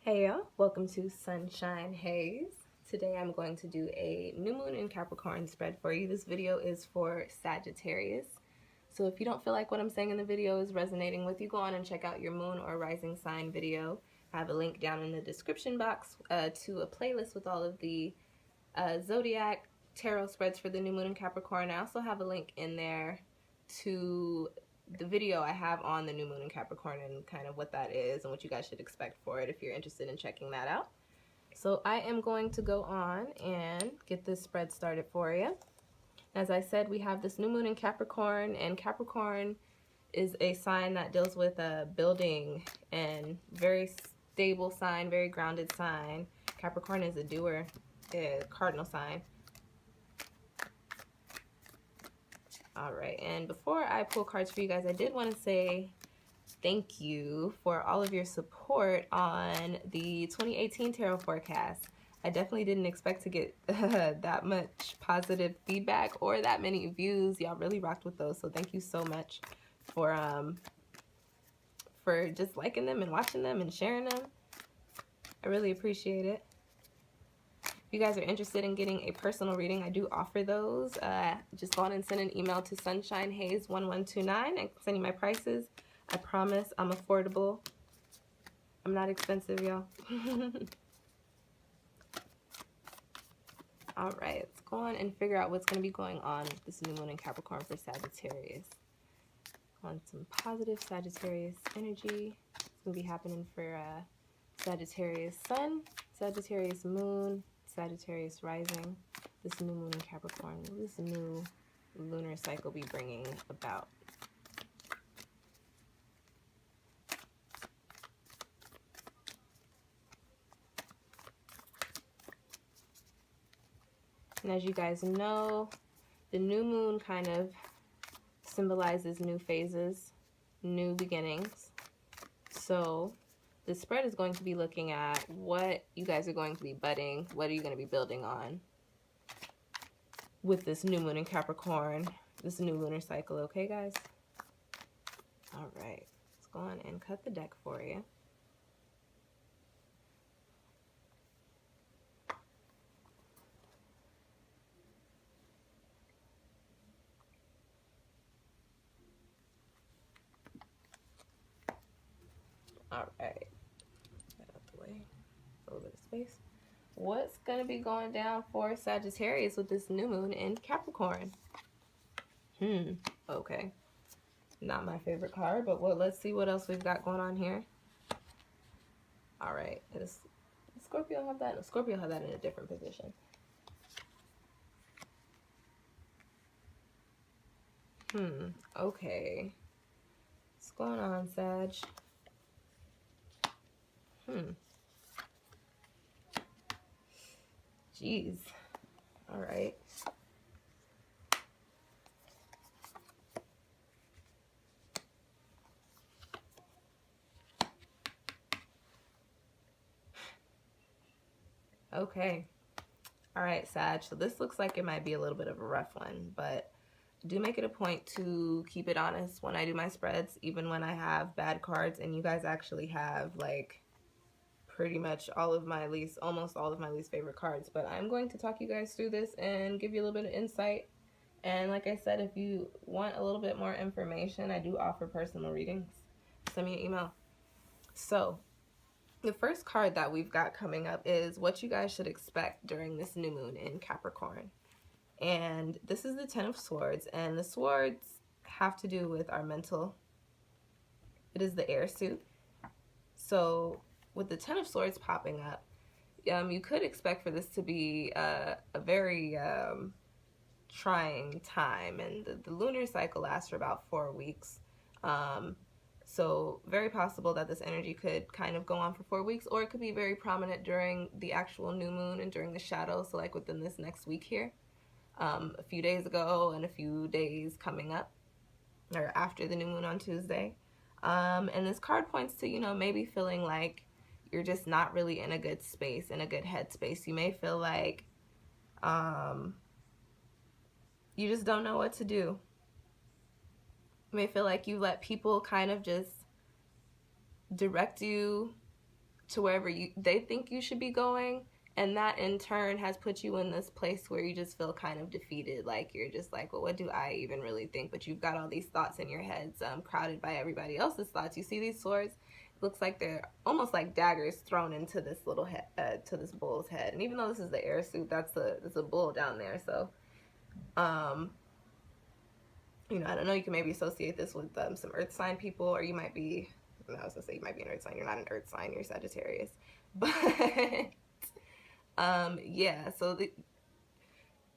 Hey y'all, welcome to Sunshine Haze. Today I'm going to do a new moon in Capricorn spread for you. This video is for Sagittarius. So if you don't feel like what I'm saying in the video is resonating with you, go on and check out your moon or rising sign video. I have a link down in the description box to a playlist with all of the zodiac tarot spreads for the new moon in Capricorn. I also have a link in there to the video I have on the new moon in Capricorn and kind of what that is and what you guys should expect for it if you're interested in checking that out. So I am going to go on and get this spread started for you. As I said, we have this new moon in Capricorn, and Capricorn is a sign that deals with building and very stable sign, very grounded sign. Capricorn is a doer, a cardinal sign. All right, and before I pull cards for you guys, I did want to say thank you for all of your support on the 2018 tarot forecast. I definitely didn't expect to get that much positive feedback or that many views. Y'all really rocked with those, so thank you so much for just liking them and watching them and sharing them. I really appreciate it. If you guys are interested in getting a personal reading, I do offer those. Just go on and send an email to sunshinehaze1129. I can send you my prices. I promise I'm affordable. I'm not expensive, y'all. All right, let's go on and figure out what's going to be going on with this new moon in Capricorn for Sagittarius. On some positive Sagittarius energy. It's going to be happening for Sagittarius Sun, Sagittarius Moon, Sagittarius rising, this new moon in Capricorn. What will this new lunar cycle be bringing about? And as you guys know, the new moon kind of symbolizes new phases, new beginnings. So the spread is going to be looking at what you guys are going to be budding, what are you going to be building on with this new moon in Capricorn, this new lunar cycle, okay guys? All right, let's go on and cut the deck for you. All right, get out the way, a little bit of space. What's going to be going down for Sagittarius with this new moon in Capricorn? Okay. Not my favorite card, but let's see what else we've got going on here. All right. Does Scorpio have that? No, Scorpio have that in a different position. Okay. What's going on, Sag? Jeez. All right. Okay. All right, Sag. So this looks like it might be a little bit of a rough one, but do make it a point to keep it honest when I do my spreads, even when I have bad cards and you guys actually have like pretty much almost all of my least favorite cards. But I'm going to talk you guys through this and give you a little bit of insight. And like I said, if you want a little bit more information, I do offer personal readings. Send me an email. So the first card that we've got coming up is what you guys should expect during this new moon in Capricorn. And this is the 10 of Swords, and the swords have to do with our mental. It is the air suit. So with the 10 of Swords popping up, you could expect for this to be a very trying time, and the lunar cycle lasts for about 4 weeks. So very possible that this energy could kind of go on for 4 weeks, or it could be very prominent during the actual new moon and during the shadow, so like within this next week here. A few days ago and a few days coming up, or after the new moon on Tuesday. And this card points to, you know, maybe feeling like you're just not really in a good space, in a good headspace. You may feel like you just don't know what to do. You may feel like you let people kind of just direct you to wherever they think you should be going, and that in turn has put you in this place where you just feel kind of defeated. Like you're just like, well, what do I even really think? But you've got all these thoughts in your heads, crowded by everybody else's thoughts. You see these swords, it looks like they're almost like daggers thrown into this little head, to this bull's head. And even though this is the air suit, that's a bull down there. So you know, I don't know, you can maybe associate this with some earth sign people, or you might be, I was gonna say you might be an earth sign. You're not an earth sign, you're Sagittarius. But yeah, so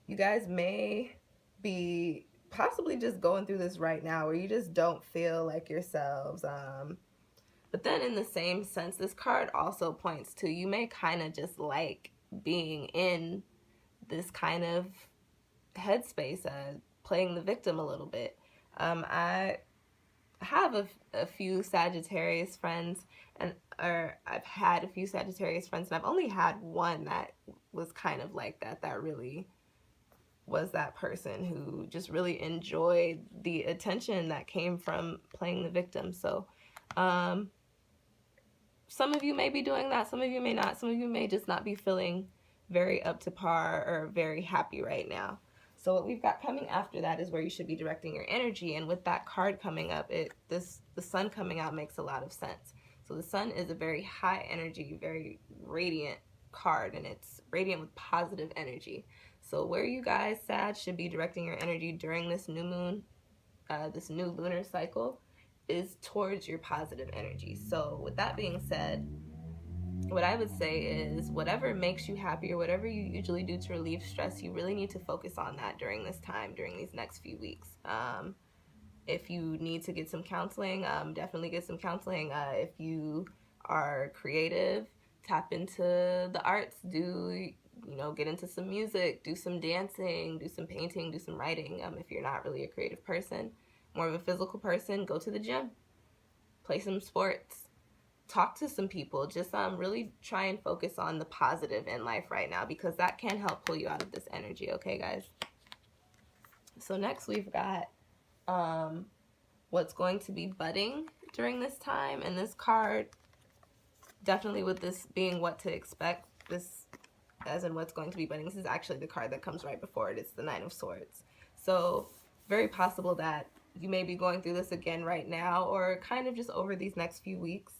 you guys may be possibly just going through this right now where you just don't feel like yourselves. But then in the same sense, this card also points to you may kind of just like being in this kind of headspace, playing the victim a little bit. I have a few Sagittarius friends, or I've had a few Sagittarius friends, and I've only had one that was kind of like that, that really was that person who just really enjoyed the attention that came from playing the victim. So some of you may be doing that, some of you may not, some of you may just not be feeling very up to par or very happy right now. So what we've got coming after that is where you should be directing your energy. And with that card coming up, the sun coming out makes a lot of sense. So the sun is a very high energy, very radiant card, and it's radiant with positive energy. So where you guys, Sag, should be directing your energy during this new moon, this new lunar cycle, is towards your positive energy. So with that being said, what I would say is whatever makes you happy or whatever you usually do to relieve stress, you really need to focus on that during this time, during these next few weeks. If you need to get some counseling, definitely get some counseling. If you are creative, tap into the arts, get into some music, do some dancing, do some painting, do some writing. If you're not really a creative person, more of a physical person, go to the gym, play some sports, talk to some people. Just really try and focus on the positive in life right now, because that can help pull you out of this energy. Okay, guys? So next we've got what's going to be budding during this time. And this card, definitely with this being what to expect, this as in what's going to be budding, this is actually the card that comes right before it. It's the Nine of Swords. So very possible that you may be going through this again right now, or kind of just over these next few weeks,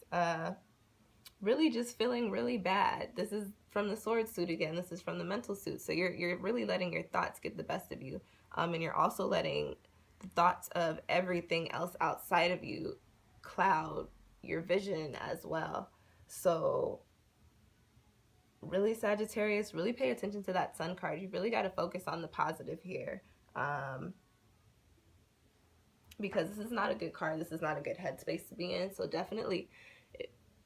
really just feeling really bad. This is from the sword suit again. This is from the mental suit. So you're really letting your thoughts get the best of you, and you're also letting the thoughts of everything else outside of you cloud your vision as well. So really, Sagittarius, really pay attention to that sun card. You really got to focus on the positive here. Because this is not a good card. This is not a good headspace to be in. So definitely,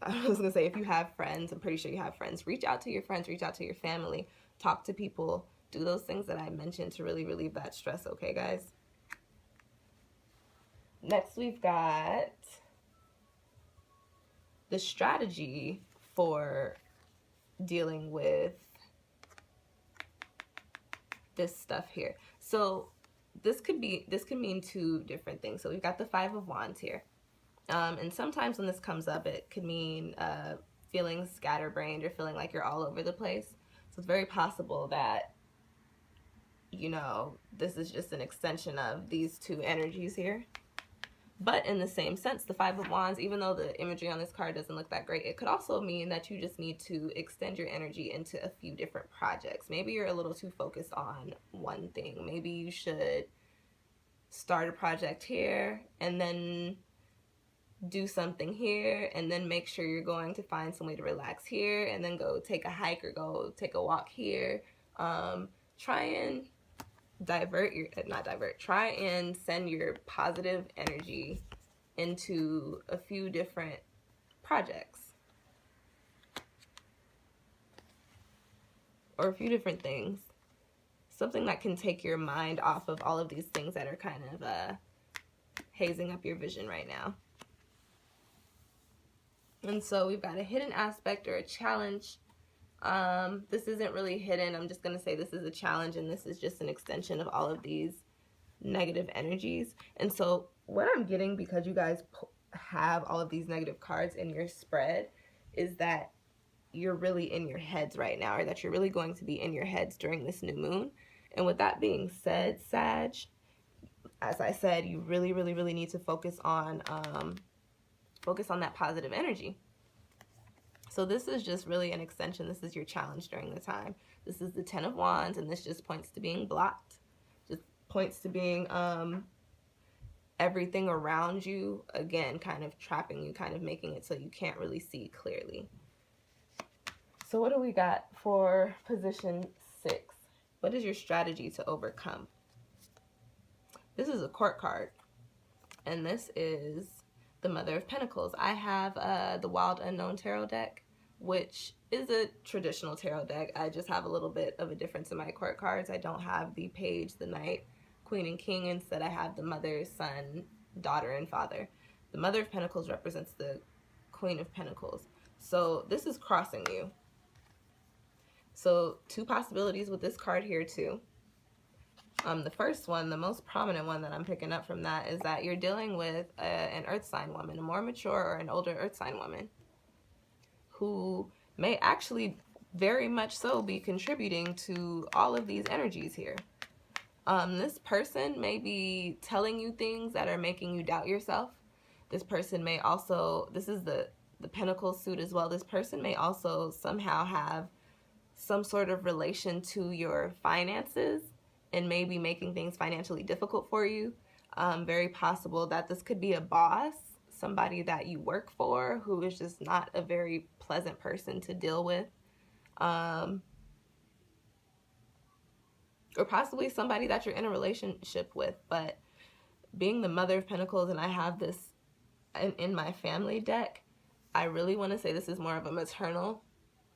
I was going to say, if you have friends, I'm pretty sure you have friends, reach out to your friends, reach out to your family, talk to people, do those things that I mentioned to really relieve that stress, okay, guys? Next, we've got the strategy for dealing with this stuff here. So this could mean two different things. So we've got the Five of Wands here. And sometimes when this comes up, it could mean feeling scatterbrained or feeling like you're all over the place. So it's very possible that, this is just an extension of these two energies here. But in the same sense, the Five of Wands, even though the imagery on this card doesn't look that great, it could also mean that you just need to extend your energy into a few different projects. Maybe you're a little too focused on one thing. Maybe you should start a project here and then do something here, and then make sure you're going to find some way to relax here, and then go take a hike or go take a walk here. Try and try and send your positive energy into a few different projects or a few different things. Something that can take your mind off of all of these things that are kind of hazing up your vision right now. And so we've got a hidden aspect or a challenge. This isn't really hidden. I'm just going to say this is a challenge, and this is just an extension of all of these negative energies. And so what I'm getting, because you guys have all of these negative cards in your spread, is that you're really in your heads right now, or that you're really going to be in your heads during this new moon. And with that being said, Sag, as I said, you really, really, really need to focus on that positive energy. So this is just really an extension. This is your challenge during the time. This is the 10 of Wands, and this just points to being blocked. Just points to being everything around you, again, kind of trapping you, kind of making it so you can't really see clearly. So what do we got for position 6? What is your strategy to overcome? This is a court card, and this is the Mother of Pentacles. I have the Wild Unknown Tarot deck, which is a traditional tarot deck. I just have a little bit of a difference in my court cards. I don't have the Page, the Knight, Queen, and King. Instead, I have the Mother, Son, Daughter, and Father. The Mother of Pentacles represents the Queen of Pentacles. So this is crossing you. So 2 possibilities with this card here too. The first one, the most prominent one that I'm picking up from that, is that you're dealing with an earth sign woman, a more mature or an older earth sign woman, who may actually very much so be contributing to all of these energies here. This person may be telling you things that are making you doubt yourself. This person may also, this is the Pentacles suit as well, this person may also somehow have some sort of relation to your finances and maybe making things financially difficult for you. Very possible that this could be a boss, somebody that you work for who is just not a very pleasant person to deal with. Or possibly somebody that you're in a relationship with. But being the Mother of Pentacles, and I have this in my family deck, I really want to say this is more of a maternal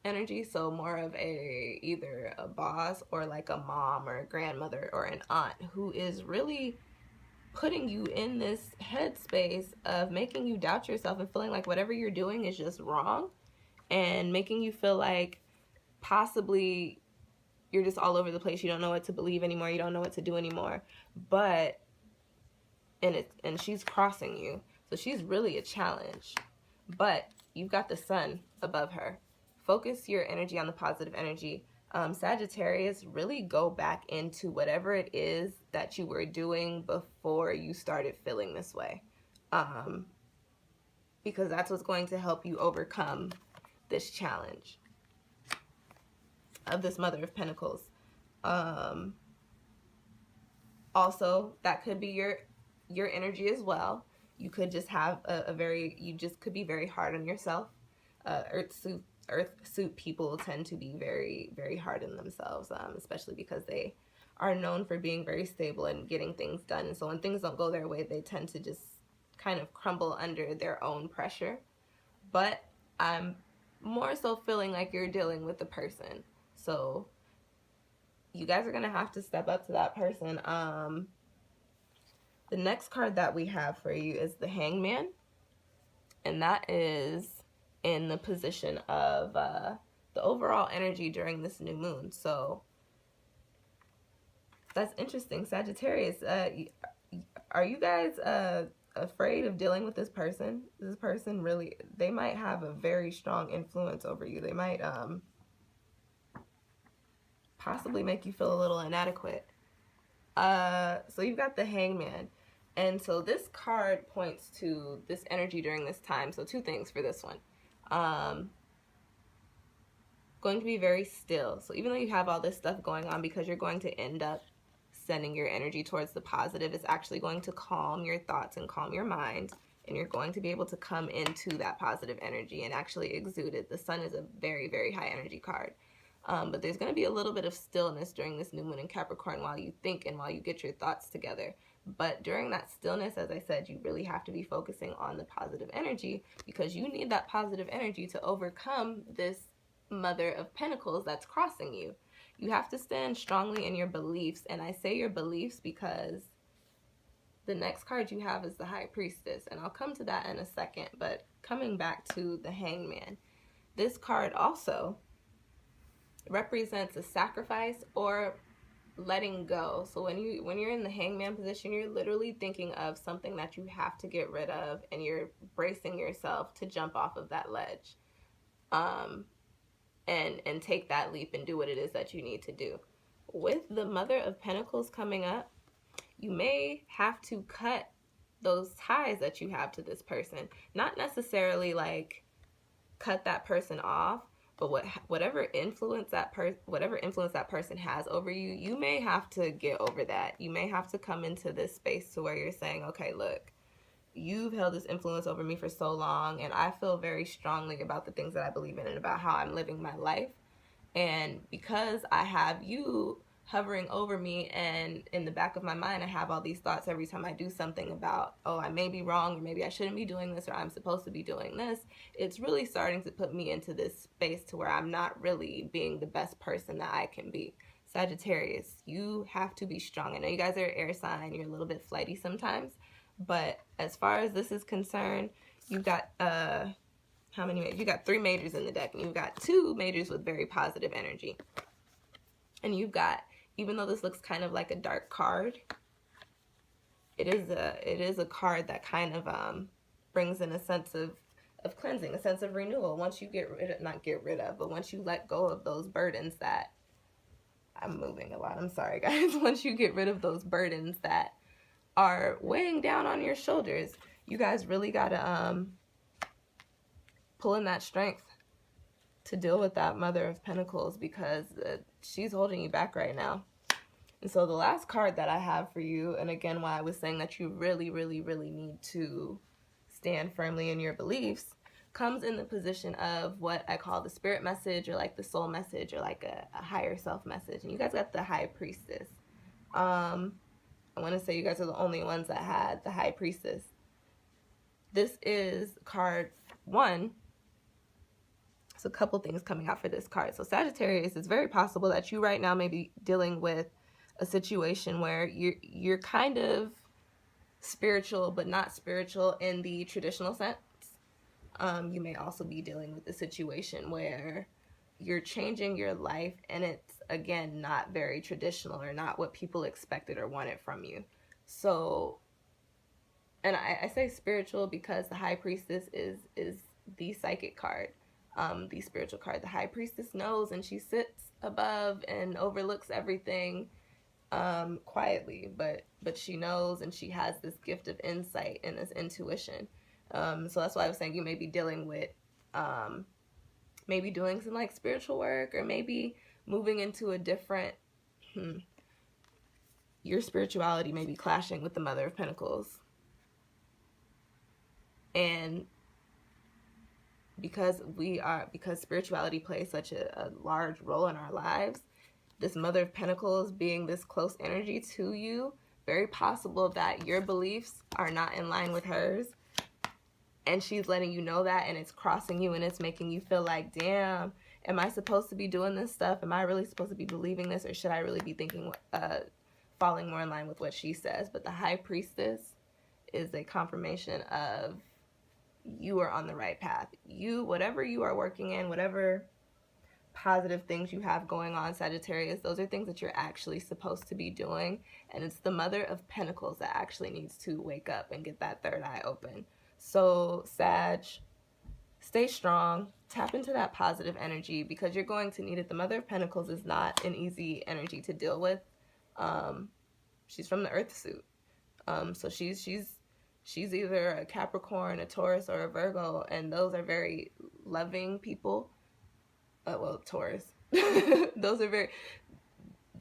energy, so more of either a boss or like a mom or a grandmother or an aunt who is really putting you in this headspace of making you doubt yourself and feeling like whatever you're doing is just wrong, and making you feel like possibly you're just all over the place. You don't know what to believe anymore. You don't know what to do anymore. But and she's crossing you, so she's really a challenge. But you've got the sun above her. Focus your energy on the positive energy. Sagittarius, really go back into whatever it is that you were doing before you started feeling this way. Because that's what's going to help you overcome this challenge of this Mother of Pentacles. Also, that could be your energy as well. You could just have you just could be very hard on yourself. Earth suit people tend to be very, very hard on themselves, especially because they are known for being very stable and getting things done. And so when things don't go their way, they tend to just kind of crumble under their own pressure. But I'm more so feeling like you're dealing with the person. So you guys are going to have to step up to that person. The next card that we have for you is the Hangman. And that is in the position of the overall energy during this new moon. So that's interesting. Sagittarius, are you guys afraid of dealing with this person? This person really, they might have a very strong influence over you. They might possibly make you feel a little inadequate. So you've got the Hangman. And so this card points to this energy during this time. So 2 things for this one. Going to be very still. So even though you have all this stuff going on, because you're going to end up sending your energy towards the positive, it's actually going to calm your thoughts and calm your mind, and you're going to be able to come into that positive energy and actually exude it. The sun is a very, very high energy card. But there's going to be a little bit of stillness during this new moon in Capricorn while you think and while you get your thoughts together. But during that stillness, as I said, you really have to be focusing on the positive energy, because you need that positive energy to overcome this Mother of Pentacles that's crossing you. You have to stand strongly in your beliefs. And I say your beliefs because the next card you have is the High Priestess. And I'll come to that in a second. But coming back to the Hangman, this card also represents a sacrifice or letting go. So when you're in the Hangman position, you're literally thinking of something that you have to get rid of, and you're bracing yourself to jump off of that ledge. and take that leap and do what it is that you need to do. With the Mother of Pentacles coming up, you may have to cut those ties that you have to this person. Not necessarily like cut that person off, but whatever influence that person has over you, you may have to get over that. You may have to come into this space to where you're saying, okay, look, you've held this influence over me for so long, and I feel very strongly about the things that I believe in and about how I'm living my life. And because I have you hovering over me, and in the back of my mind I have all these thoughts every time I do something about, oh, I may be wrong, or maybe I shouldn't be doing this, or I'm supposed to be doing this, it's really starting to put me into this space to where I'm not really being the best person that I can be. Sagittarius, you have to be strong. I know you guys are an air sign, you're a little bit flighty sometimes, but as far as this is concerned, you've got how many majors? You got 3 majors in the deck, and you've got 2 majors with very positive energy. And you've got, even though this looks kind of like a dark card, it is a card that kind of brings in a sense of cleansing, a sense of renewal. Once you but once you let go of those burdens that, I'm moving a lot, I'm sorry guys, once you get rid of those burdens that are weighing down on your shoulders, you guys really gotta pull in that strength to deal with that Mother of Pentacles, because she's holding you back right now. And so the last card that I have for you, and again, why I was saying that you really, really, really need to stand firmly in your beliefs, comes in the position of what I call the spirit message, or like the soul message, or like a higher self message. And you guys got the High Priestess. I want to say you guys are the only ones that had the High Priestess. This is card 1. So a couple things coming out for this card. So Sagittarius, it's very possible that you right now may be dealing with a situation where you're kind of spiritual, but not spiritual in the traditional sense. You may also be dealing with a situation where you're changing your life, and it's, again, not very traditional, or not what people expected or wanted from you. So, and I say spiritual because the High Priestess is the psychic card, the spiritual card. The High Priestess knows, and she sits above and overlooks everything quietly, but she knows, and she has this gift of insight and this intuition. So that's why I was saying you may be dealing with maybe doing some like spiritual work, or maybe moving into a different your spirituality may be clashing with the Mother of Pentacles. And because spirituality plays such a large role in our lives, this Mother of Pentacles being this close energy to you, very possible that your beliefs are not in line with hers, and she's letting you know that, and it's crossing you, and it's making you feel like, damn, am I supposed to be doing this stuff? Am I really supposed to be believing this, or should I really be thinking, falling more in line with what she says? But the High Priestess is a confirmation of you are on the right path. Whatever you are working in, whatever positive things you have going on, Sagittarius, those are things that you're actually supposed to be doing. And it's the Mother of Pentacles that actually needs to wake up and get that third eye open. So Sag, stay strong, tap into that positive energy, because you're going to need it. The Mother of Pentacles is not an easy energy to deal with. She's from the Earth suit. So she's either a Capricorn, a Taurus, or a Virgo, and those are very loving people. Well, Taurus. They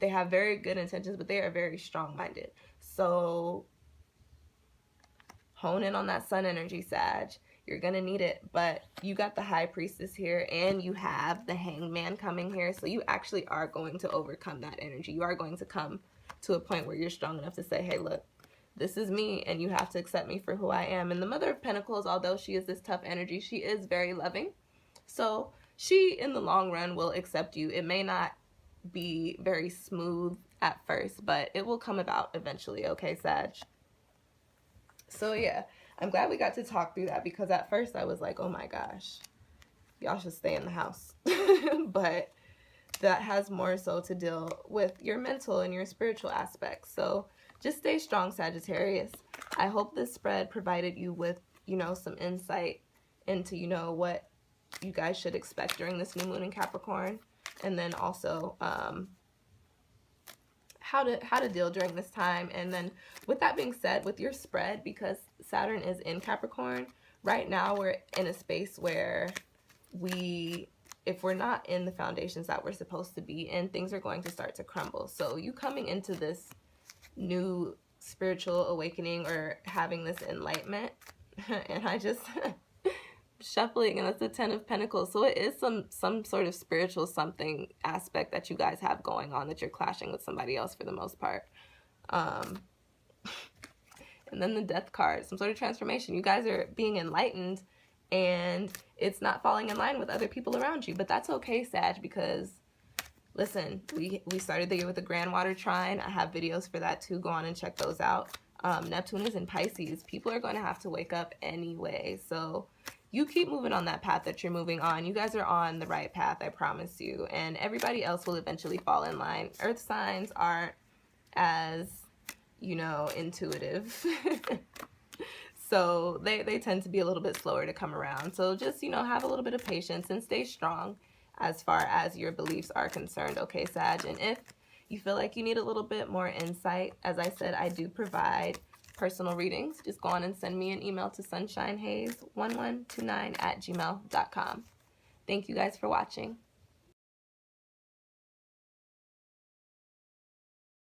have very good intentions, but they are very strong-minded. So hone in on that sun energy, Sag. You're going to need it, but you got the High Priestess here, and you have the Hangman coming here, so you actually are going to overcome that energy. You are going to come to a point where you're strong enough to say, hey, look, this is me, and you have to accept me for who I am. And the Mother of Pentacles, although she is this tough energy, she is very loving. So she, in the long run, will accept you. It may not be very smooth at first, but it will come about eventually, okay, Sag? So yeah, I'm glad we got to talk through that, because at first I was like, oh my gosh, y'all should stay in the house. But that has more so to deal with your mental and your spiritual aspects. So just stay strong, Sagittarius. I hope this spread provided you with, some insight into, what you guys should expect during this new moon in Capricorn, and then also how to deal during this time. And then with that being said, with your spread, because Saturn is in Capricorn right now, we're in a space where if we're not in the foundations that we're supposed to be in, things are going to start to crumble. So you coming into this new spiritual awakening or having this enlightenment, and I just shuffling, and it's the 10 of Pentacles, so it is some sort of spiritual something aspect that you guys have going on, that you're clashing with somebody else for the most part. And then the Death card, some sort of transformation. You guys are being enlightened, and it's not falling in line with other people around you, but that's okay, Sag, because listen, we started the year with a Grand Water Trine. I have videos for that too. Go on and check those out. Neptune is in Pisces. People are going to have to wake up anyway, so you keep moving on that path that you're moving on. You guys are on the right path, I promise you. And everybody else will eventually fall in line. Earth signs aren't as, you know, intuitive. So they tend to be a little bit slower to come around. So just, you know, have a little bit of patience and stay strong as far as your beliefs are concerned, okay, Sag? And if you feel like you need a little bit more insight, as I said, I do provide personal readings. Just go on and send me an email to sunshinehaze1129@gmail.com. Thank you guys for watching.